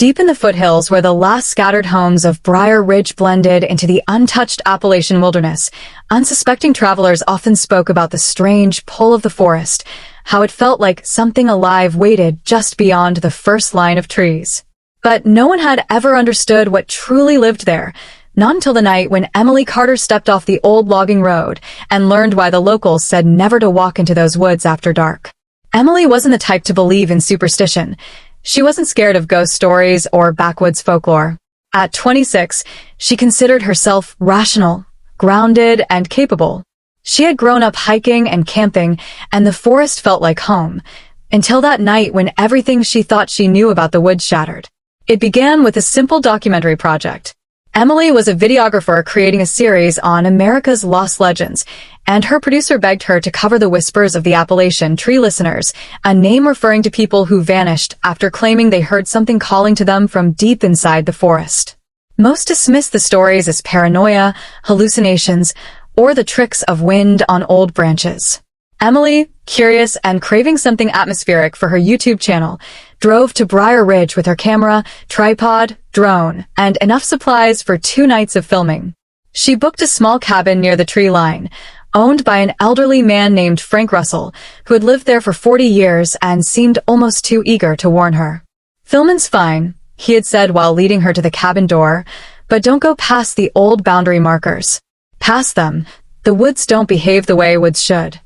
Deep in the foothills where the last scattered homes of Briar Ridge blended into the untouched Appalachian wilderness, unsuspecting travelers often spoke about the strange pull of the forest, how it felt like something alive waited just beyond the first line of trees. But no one had ever understood what truly lived there, not until the night when Emily Carter stepped off the old logging road and learned why the locals said never to walk into those woods after dark. Emily wasn't the type to believe in superstition. She wasn't scared of ghost stories or backwoods folklore. At 26, she considered herself rational, grounded, and capable. She had grown up hiking and camping, and the forest felt like home, until that night when everything she thought she knew about the woods shattered. It began with a simple documentary project. Emily was a videographer creating a series on America's lost legends, and her producer begged her to cover the whispers of the Appalachian tree listeners, a name referring to people who vanished after claiming they heard something calling to them from deep inside the forest. Most dismissed the stories as paranoia, hallucinations, or the tricks of wind on old branches. Emily, curious and craving something atmospheric for her YouTube channel, drove to Briar Ridge with her camera, tripod, drone, and enough supplies for 2 nights of filming. She booked a small cabin near the tree line, owned by an elderly man named Frank Russell, who had lived there for 40 years and seemed almost too eager to warn her. "Filming's fine," he had said while leading her to the cabin door, "but don't go past the old boundary markers. Past them, the woods don't behave the way woods should."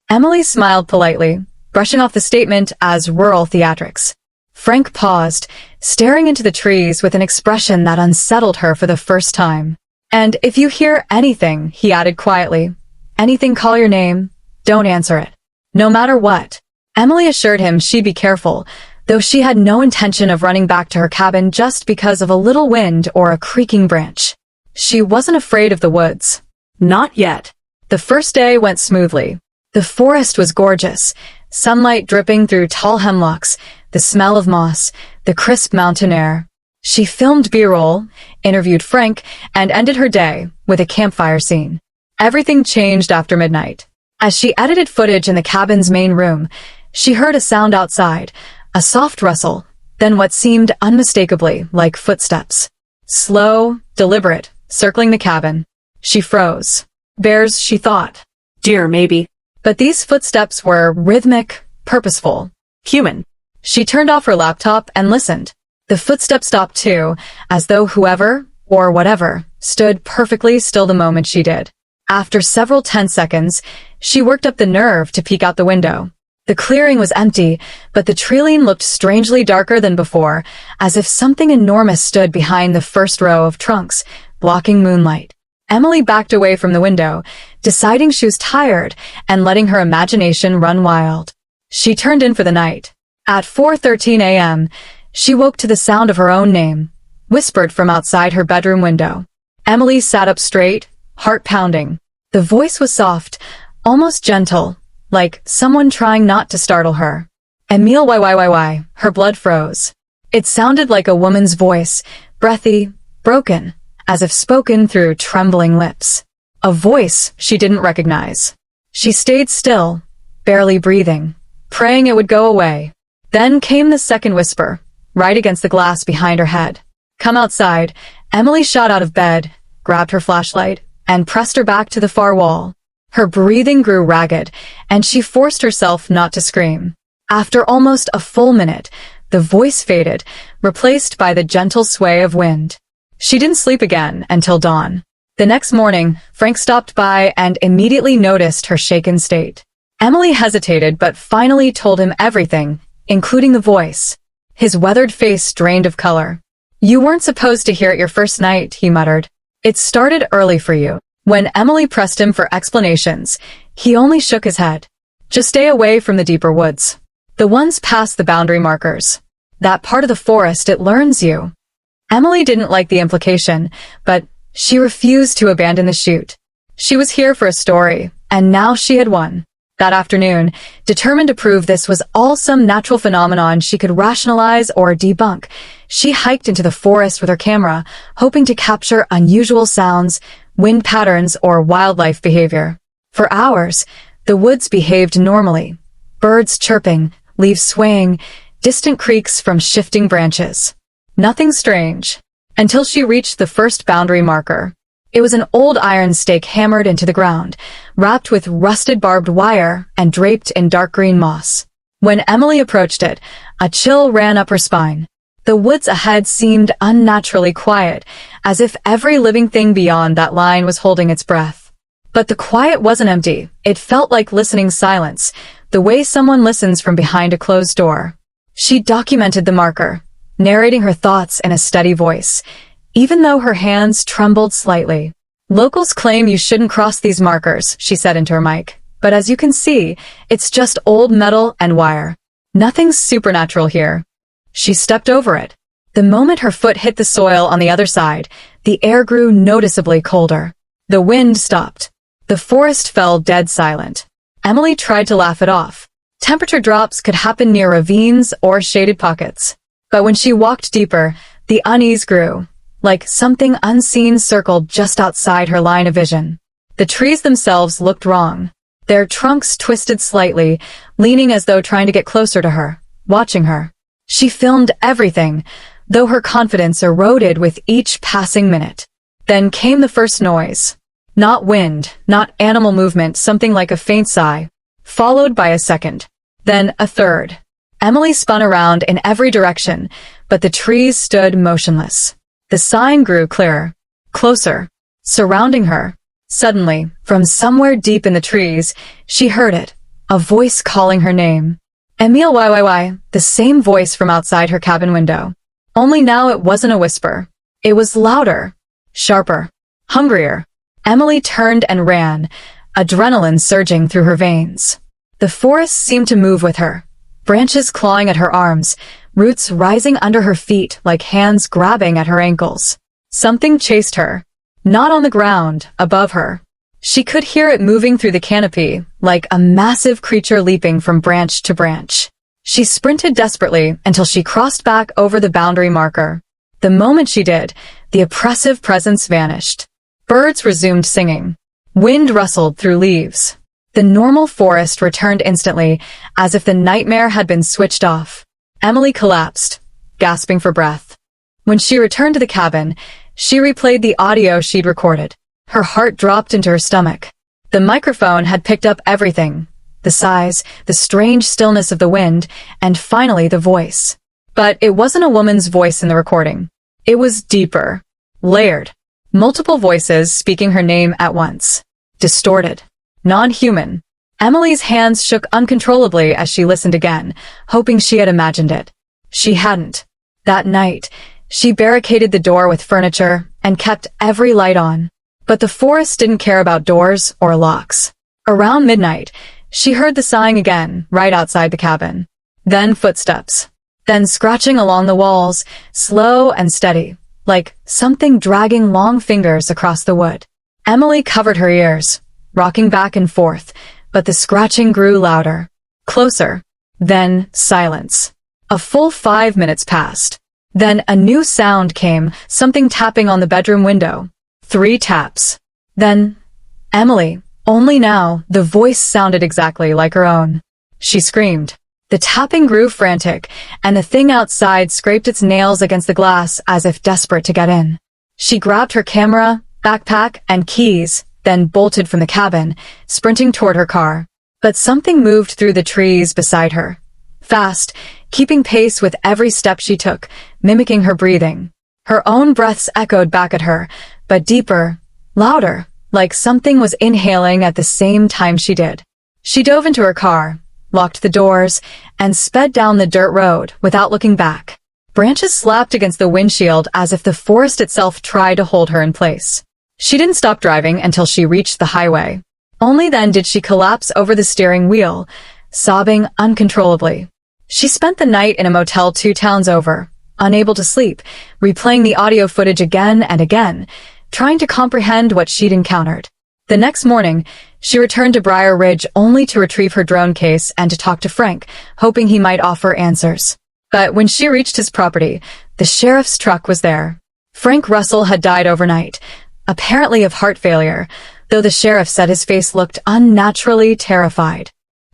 Emily smiled politely, brushing off the statement as rural theatrics. Frank paused, staring into the trees with an expression that unsettled her for the first time. "And if you hear anything," he added quietly, "anything call your name, don't answer it. No matter what." Emily assured him she'd be careful, though she had no intention of running back to her cabin just because of a little wind or a creaking branch. She wasn't afraid of the woods. Not yet. The first day went smoothly. The forest was gorgeous, sunlight dripping through tall hemlocks, the smell of moss, the crisp mountain air. She filmed B-roll, interviewed Frank, and ended her day with a campfire scene. Everything changed after midnight. As she edited footage in the cabin's main room, she heard a sound outside, a soft rustle, then what seemed unmistakably like footsteps. Slow, deliberate, circling the cabin. She froze. Bears, she thought. Deer, maybe. But these footsteps were rhythmic, purposeful, human. She turned off her laptop and listened. The footsteps stopped too, as though whoever, or whatever, stood perfectly still the moment she did. After several tense seconds, she worked up the nerve to peek out the window. The clearing was empty, but the tree looked strangely darker than before, as if something enormous stood behind the first row of trunks, blocking moonlight. Emily backed away from the window, deciding she was tired and letting her imagination run wild. She turned in for the night. At 4:13 a.m., she woke to the sound of her own name, whispered from outside her bedroom window. Emily sat up straight, heart pounding. The voice was soft, almost gentle, like someone trying not to startle her. Emile, why, her blood froze. It sounded like a woman's voice, breathy, broken, as if spoken through trembling lips. A voice she didn't recognize. She stayed still, barely breathing, praying it would go away. Then came the second whisper, right against the glass behind her head. "Come outside." Emily shot out of bed, grabbed her flashlight, and pressed her back to the far wall. Her breathing grew ragged, and she forced herself not to scream. After almost a full minute, the voice faded, replaced by the gentle sway of wind. She didn't sleep again until dawn. The next morning, Frank stopped by and immediately noticed her shaken state. Emily hesitated but finally told him everything, including the voice. His weathered face drained of color. "You weren't supposed to hear it your first night," he muttered. "It started early for you." When Emily pressed him for explanations, he only shook his head. "Just stay away from the deeper woods. The ones past the boundary markers. That part of the forest, it learns you." Emily didn't like the implication, but she refused to abandon the shoot. She was here for a story, and now she had one. That afternoon, determined to prove this was all some natural phenomenon she could rationalize or debunk, she hiked into the forest with her camera, hoping to capture unusual sounds, wind patterns, or wildlife behavior. For hours, the woods behaved normally. Birds chirping, leaves swaying, distant creaks from shifting branches. Nothing strange. Until she reached the first boundary marker. It was an old iron stake hammered into the ground, wrapped with rusted barbed wire and draped in dark green moss. When Emily approached it, a chill ran up her spine. The woods ahead seemed unnaturally quiet, as if every living thing beyond that line was holding its breath. But the quiet wasn't empty. It felt like listening silence, the way someone listens from behind a closed door. She documented the marker, narrating her thoughts in a steady voice, even though her hands trembled slightly. "Locals claim you shouldn't cross these markers," she said into her mic. "But as you can see, it's just old metal and wire. Nothing's supernatural here." She stepped over it. The moment her foot hit the soil on the other side, the air grew noticeably colder. The wind stopped. The forest fell dead silent. Emily tried to laugh it off. Temperature drops could happen near ravines or shaded pockets. But when she walked deeper, the unease grew, like something unseen circled just outside her line of vision. The trees themselves looked wrong. Their trunks twisted slightly, leaning as though trying to get closer to her, watching her. She filmed everything, though her confidence eroded with each passing minute. Then came the first noise. Not wind, not animal movement, something like a faint sigh, followed by a second. Then a third. Emily spun around in every direction, but the trees stood motionless. The sighing grew clearer, closer, surrounding her. Suddenly, from somewhere deep in the trees, she heard it, a voice calling her name. Emile YYY, the same voice from outside her cabin window. Only now it wasn't a whisper. It was louder, sharper, hungrier. Emily turned and ran, adrenaline surging through her veins. The forest seemed to move with her, branches clawing at her arms, roots rising under her feet like hands grabbing at her ankles. Something chased her, not on the ground, above her. She could hear it moving through the canopy, like a massive creature leaping from branch to branch. She sprinted desperately until she crossed back over the boundary marker. The moment she did, the oppressive presence vanished. Birds resumed singing. Wind rustled through leaves. The normal forest returned instantly, as if the nightmare had been switched off. Emily collapsed, gasping for breath. When she returned to the cabin, she replayed the audio she'd recorded. Her heart dropped into her stomach. The microphone had picked up everything. The sighs, the strange stillness of the wind, and finally the voice. But it wasn't a woman's voice in the recording. It was deeper, layered. Multiple voices speaking her name at once. Distorted. Non-human. Emily's hands shook uncontrollably as she listened again, hoping she had imagined it. She hadn't. That night, she barricaded the door with furniture and kept every light on. But the forest didn't care about doors or locks. Around midnight, she heard the sighing again, right outside the cabin. Then footsteps. Then scratching along the walls, slow and steady, like something dragging long fingers across the wood. Emily covered her ears, rocking back and forth, but the scratching grew louder, closer. Then silence. A full 5 minutes passed. Then a new sound came, something tapping on the bedroom window. 3 taps. Then, Emily. Only now, the voice sounded exactly like her own. She screamed. The tapping grew frantic, and the thing outside scraped its nails against the glass as if desperate to get in. She grabbed her camera, backpack, and keys, then bolted from the cabin, sprinting toward her car. But something moved through the trees beside her. Fast, keeping pace with every step she took, mimicking her breathing. Her own breaths echoed back at her, but deeper, louder, like something was inhaling at the same time she did. She dove into her car, locked the doors, and sped down the dirt road without looking back. Branches slapped against the windshield as if the forest itself tried to hold her in place. She didn't stop driving until she reached the highway. Only then did she collapse over the steering wheel, sobbing uncontrollably. She spent the night in a motel 2 towns over, unable to sleep, replaying the audio footage again and again, trying to comprehend what she'd encountered. The next morning, she returned to Briar Ridge only to retrieve her drone case and to talk to Frank, hoping he might offer answers. But when she reached his property, the sheriff's truck was there. Frank Russell had died overnight, apparently of heart failure, though the sheriff said his face looked unnaturally terrified.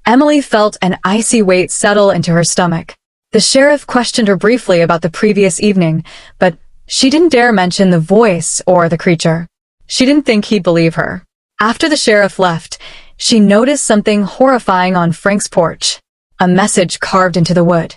Emily felt an icy weight settle into her stomach. The sheriff questioned her briefly about the previous evening, but she didn't dare mention the voice or the creature. She didn't think he'd believe her. After the sheriff left, she noticed something horrifying on Frank's porch. A message carved into the wood.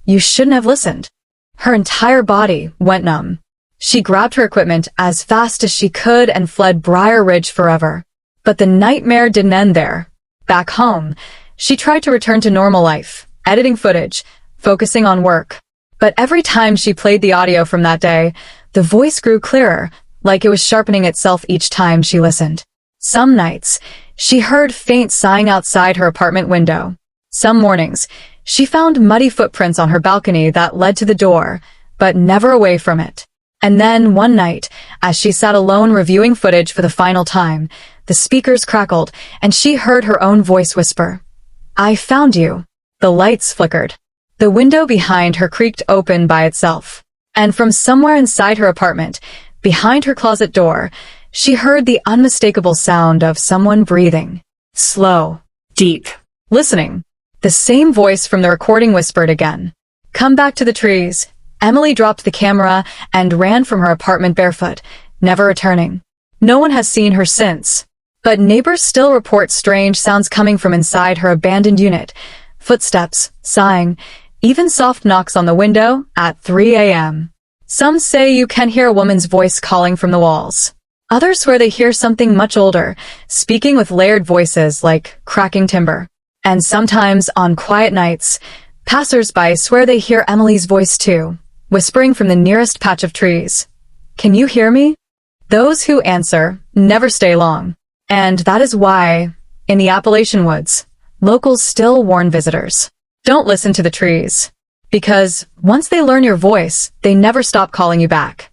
"You shouldn't have listened." Her entire body went numb. She grabbed her equipment as fast as she could and fled Briar Ridge forever. But the nightmare didn't end there. Back home, she tried to return to normal life, editing footage, focusing on work. But every time she played the audio from that day, the voice grew clearer, like it was sharpening itself each time she listened. Some nights, she heard faint sighing outside her apartment window. Some mornings, she found muddy footprints on her balcony that led to the door, but never away from it. And then one night, as she sat alone reviewing footage for the final time, the speakers crackled, and she heard her own voice whisper, "I found you." The lights flickered. The window behind her creaked open by itself. And from somewhere inside her apartment, behind her closet door, she heard the unmistakable sound of someone breathing. Slow. Deep. Listening. The same voice from the recording whispered again, "Come back to the trees." Emily dropped the camera and ran from her apartment barefoot, never returning. No one has seen her since. But neighbors still report strange sounds coming from inside her abandoned unit. Footsteps, sighing, even soft knocks on the window at 3 a.m. Some say you can hear a woman's voice calling from the walls. Others swear they hear something much older, speaking with layered voices like cracking timber. And sometimes, on quiet nights, passers-by swear they hear Emily's voice too, whispering from the nearest patch of trees. "Can you hear me?" Those who answer never stay long. And that is why, in the Appalachian woods, locals still warn visitors. Don't listen to the trees. Because once they learn your voice, they never stop calling you back.